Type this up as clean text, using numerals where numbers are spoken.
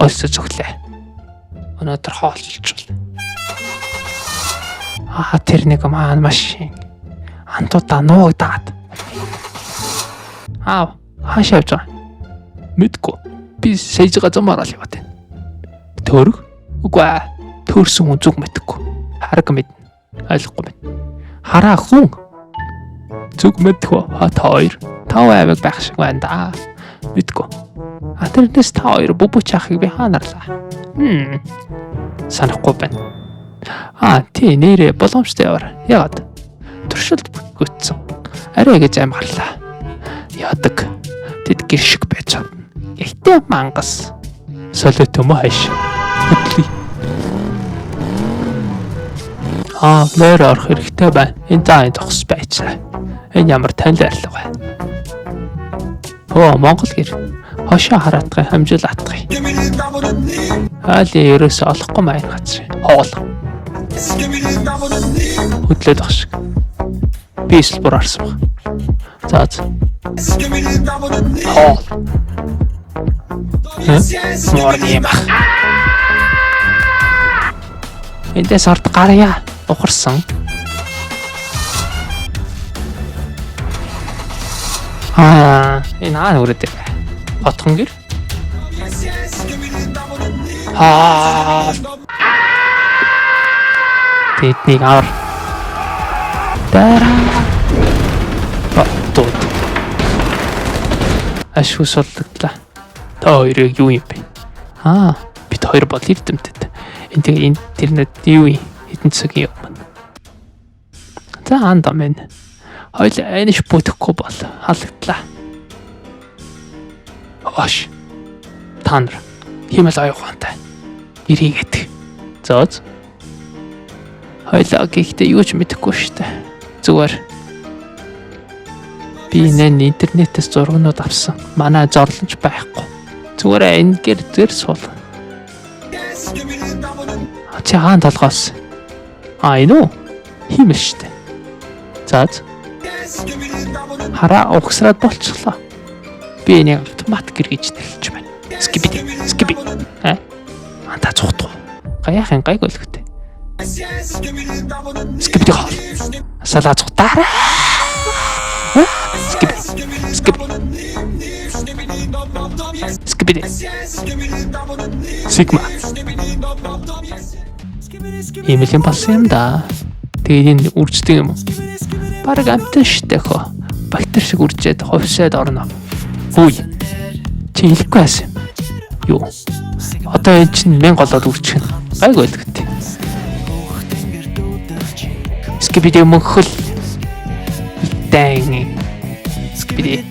Ольсож өглөө. Өнөөдөр хооллолч бол. Тэр нэг маань машин. Антуудаа нуугдаад. Хаашаа явж байгаа? Мэдгүй. Би саяжгаа замаараа л яваад байна. Төрөг? Үгүй ээ. Төрсөн хүн зүг мэдгүй. Хараг мэднэ. Ойлгохгүй байна. Хараа хүн. Зүг мэдгүй. Та хоёр. 5 аймаг байх шиг байна да. Мэдгүй. Тэрнээс та хоёр бүбүч ахыг би хаанарлаа. Санахгүй байна. Тий нэрээ боломжтой яваар. Ягаад? Туршилт бүтгүйцсэн. Арай гэж амгарлаа. Яадаг. Тэд гэр шиг байж чадна. Ихтэй мангас. Солиот юм хайш. Хөдлөе. Нэр орох хэрэгтэй байна. Энэ заан зогс байцаа. Энэ ямар танил арилга байна. Монгол гэр. Хошоо хараатгай хамжуулаатгай. Ерөөсөө олохгүй маань газар. Хоол. Хөдлөөд ах шиг. Би эсвэл бүр арсан баг. Хоол. Мор юм ах. Эндээс орд гарья. Ухарсан. Энэ үрээд. Отхон гэр. Тэднийг авар. Тууд. Ашгүй суллагдлаа. Та хоёрыг юу юм бэ? Бид хоёр бол эрдэмтэд. Энэ тэрнэд юу юм? Хэдэн цагийн юм. За андам энэ. Хоёул энэш бүтэхгүй бол халагдлаа. Та нар химэл аюухантай. Ирээгээд. Зөөз. Хоёлаа гэхдээ юу ч мэдэхгүй штэ. Зүгээр. Би интернетээс зургнууд авсан. Манай зорлонч байхгүй. Зүгээр энэ гэр суул. Чи хаан толгоос. Энэ үү? Химэл штэ. Зөөз. Хараа угсраад болчихлоо. Би энийг автомат гэргэж нэрлэж байна. Скиби. Анда цухтуу. Гаяхын гайг өлгөтэй. Скиби хоол. Салаа цухтаараа. Скиби. Сигма. Имэлийн болсон юм да. Тэгээд энэ үрждэг юм уу? Бараг амтэн штэ хөө. Бактери шиг үржээд хувьсаад орно. Хүй. Чи хэлэхгүй байсан юм. Юу? Одоо энэ чинь 1000 голоод үржих нь. Гайг байлгт. Скибиди мөнхөл. Дang. Скибиди.